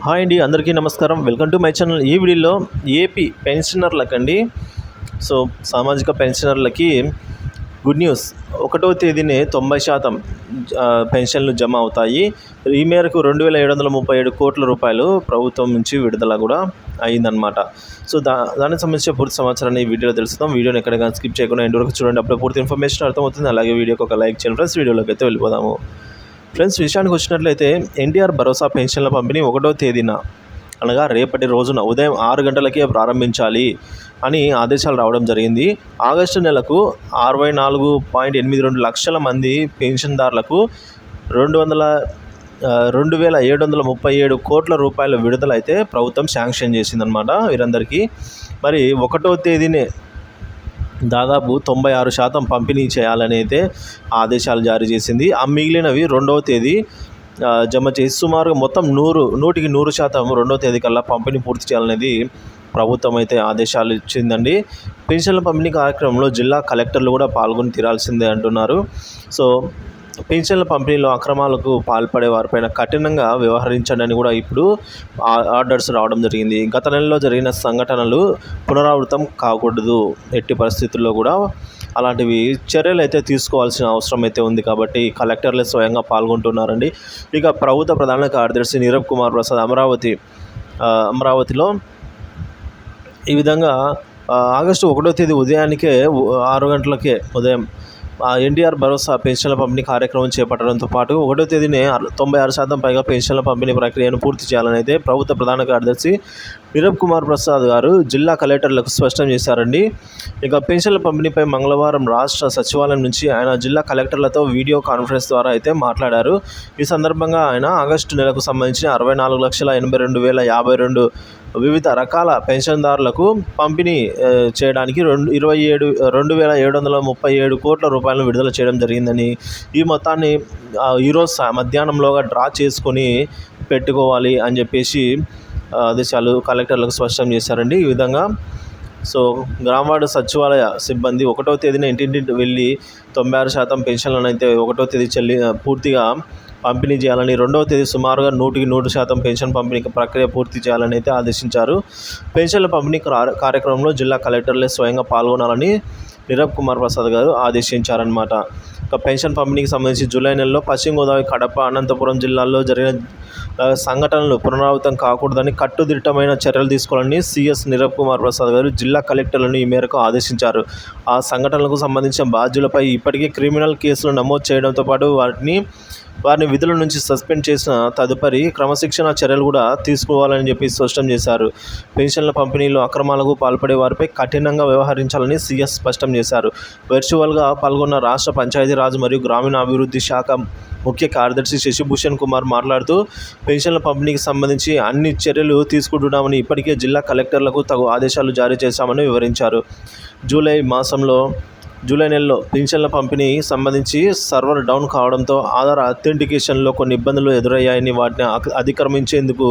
Hi అండి, అందరికీ నమస్కారం. Welcome to my channel. ఈ వీడియోలో ఏపీ పెన్షనర్లకండి, సో సామాజిక పెన్షనర్లకి గుడ్ న్యూస్. 1వ తేదీనే 90% పెన్షన్లు జమ అవుతాయి. ఈ మేరకు 2737 కోట్ల రూపాయలు ప్రభుత్వం నుంచి విడుదల కూడా అయిందనమాట. సో దానికి సంబంధించిన పూర్తి సమాచారాన్ని ఈ వీడియోలో తెలుసుకుందాం. వీడియోని ఎక్కడికైనా స్కిప్ చేయకుండా ఎండ్ వరకు చూడండి, అప్పుడు పూర్తి ఇన్ఫర్మేషన్ అర్థమవుతుంది. అలాగే వీడియోకి ఒక లైక్ చేయండి ఫ్రెండ్స్. వీడియోలోకి అయితే వెళ్ళిపోదాము. ఫ్రెండ్స్, విషయానికి వచ్చినట్లయితే ఎన్టీఆర్ భరోసా పెన్షన్ల పంపిణీ 1వ తేదీన అనగా రేపటి రోజున ఉదయం 6 గంటలకే ప్రారంభించాలి అని ఆదేశాలు రావడం జరిగింది. ఆగస్టు నెలకు 64.82 లక్షల మంది పెన్షన్దారులకు 2,737 కోట్ల రూపాయల విడుదల అయితే ప్రభుత్వం శాంక్షన్ చేసిందనమాట వీరందరికీ. మరి 1వ తేదీనే దాదాపు 96% పంపిణీ చేయాలని అయితే ఆదేశాలు జారీ చేసింది. ఆ మిగిలినవి 2వ తేదీ జమ చేసి సుమారుగా మొత్తం 100కి 100% 2వ తేదీ కల్లా పంపిణీ పూర్తి చేయాలనేది ప్రభుత్వం అయితే ఆదేశాలు ఇచ్చిందండి. పెన్షన్ల పంపిణీ కార్యక్రమంలో జిల్లా కలెక్టర్లు కూడా పాల్గొని తీరాల్సిందే అంటున్నారు. సో పెన్షన్ల పంపిణీలో అక్రమాలకు పాల్పడే వారిపైన కఠినంగా వ్యవహరించండి కూడా ఇప్పుడు ఆర్డర్స్ రావడం జరిగింది. గత నెలలో జరిగిన సంఘటనలు పునరావృతం కాకూడదు, ఎట్టి పరిస్థితుల్లో కూడా అలాంటివి చర్యలు అయితే తీసుకోవాల్సిన అవసరం అయితే ఉంది. కాబట్టి కలెక్టర్లే స్వయంగా పాల్గొంటున్నారండి. ఇక ప్రభుత్వ ప్రధాన కార్యదర్శి నీరబ్ కుమార్ ప్రసాద్ అమరావతిలో ఈ విధంగా ఆగస్టు 1వ తేదీ ఉదయానికే 6 గంటలకే ఉదయం ఎన్టీఆర్ భరోసా పెన్షన్ల పంపిణీ కార్యక్రమం చేపట్టడంతో పాటు 1వ తేదీనే 96% పైగా పెన్షన్ల పంపిణీ ప్రక్రియను పూర్తి చేయాలని అయితే ప్రభుత్వ ప్రధాన కార్యదర్శి నీరబ్ కుమార్ ప్రసాద్ గారు జిల్లా కలెక్టర్లకు స్పష్టం చేశారండి. ఇక పెన్షన్ల పంపిణీపై మంగళవారం రాష్ట్ర సచివాలయం నుంచి ఆయన జిల్లా కలెక్టర్లతో వీడియో కాన్ఫరెన్స్ ద్వారా అయితే మాట్లాడారు. ఈ సందర్భంగా ఆయన ఆగస్టు నెలకు సంబంధించిన 64,82,052 వివిధ రకాల పెన్షన్దారులకు పంపిణీ చేయడానికి 2,737 కోట్ల రూపాయలను విడుదల చేయడం జరిగిందని, ఈ మొత్తాన్ని ఈరోజు మధ్యాహ్నంలోగా డ్రా చేసుకొని పెట్టుకోవాలి అని చెప్పేసి ఆదేశాలు కలెక్టర్లకు స్పష్టం చేశారండి. ఈ విధంగా సో గ్రామవార్డు సచివాలయ సిబ్బంది 1వ తేదీన ఇంటింటి వెళ్ళి 96% పెన్షన్లను అయితే 1వ తేదీ పూర్తిగా పంపిణీ చేయాలని, 2వ తేదీ సుమారుగా 100కి 100% పెన్షన్ పంపిణీ ప్రక్రియ పూర్తి చేయాలని అయితే ఆదేశించారు. పెన్షన్ల పంపిణీ కార్యక్రమంలో జిల్లా కలెక్టర్లే స్వయంగా పాల్గొనాలని నీరబ్ కుమార్ ప్రసాద్ గారు ఆదేశించారన్నమాట. ఇక పెన్షన్ పంపిణీకి సంబంధించి జూలై నెలలో పశ్చిమ గోదావరి, కడప, అనంతపురం జిల్లాల్లో జరిగిన సంఘటనలు పునరావృతం కాకూడదని కట్టుదిట్టమైన చర్యలు తీసుకోవాలని సీఎస్ నీరబ్ కుమార్ ప్రసాద్ గారు జిల్లా కలెక్టర్లను ఈ మేరకు ఆదేశించారు. ఆ సంఘటనలకు సంబంధించిన బాధ్యులపై ఇప్పటికే క్రిమినల్ కేసులు నమోదు చేయడంతో పాటు వారిని విధుల నుంచి సస్పెండ్ చేసిన తదుపరి క్రమశిక్షణ చర్యలు కూడా తీసుకోవాలని చెప్పి స్పష్టం చేశారు. పెన్షన్ల పంపిణీలో అక్రమాలకు పాల్పడే వారిపై కఠినంగా వ్యవహరించాలని సీఎస్ స్పష్టం చేశారు. వర్చువల్గా పాల్గొన్న రాష్ట్ర పంచాయతీరాజ్ మరియు గ్రామీణాభివృద్ధి శాఖ ముఖ్య కార్యదర్శి శశిభూషణ్ కుమార్ మాట్లాడుతూ, పెన్షన్ల పంపిణీకి సంబంధించి అన్ని చర్యలు తీసుకుంటున్నామని, ఇప్పటికే జిల్లా కలెక్టర్లకు తగు ఆదేశాలు జారీ చేశామని వివరించారు. జూలై నెలలో పెన్షన్ల పంపిణీ సంబంధించి సర్వర్ డౌన్ కావడంతో ఆధార్ అథెంటికేషన్లో కొన్ని ఇబ్బందులు ఎదురయ్యాయని, వాటిని అధిగమించేందుకు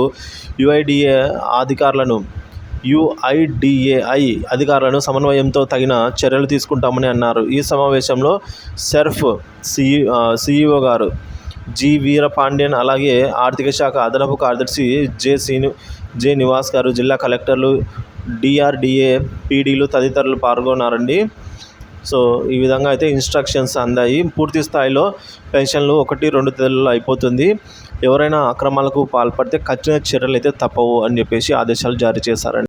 యుఐడిఏఐ అధికారులను సమన్వయంతో తగిన చర్యలు తీసుకుంటామని అన్నారు. ఈ సమావేశంలో సెర్ఫ్ సిఇఓ గారు జి వీరపాండ్యన్, అలాగే ఆర్థిక శాఖ అదనపు కార్యదర్శి జె నివాస్ గారు, జిల్లా కలెక్టర్లు, డిఆర్డిఏ పీడీలు తదితరులు పాల్గొన్నారండి. సో ఈ విధంగా అయితే ఇన్స్ట్రక్షన్స్ అందాయి. పూర్తి స్థాయిలో పెన్షన్లు 1-2 తేదీలలో అయిపోతుంది. ఎవరైనా అక్రమాలకు పాల్పడితే కఠిన చర్యలు అయితే తప్పవు అని చెప్పేసి ఆదేశాలు జారీ చేశారండి.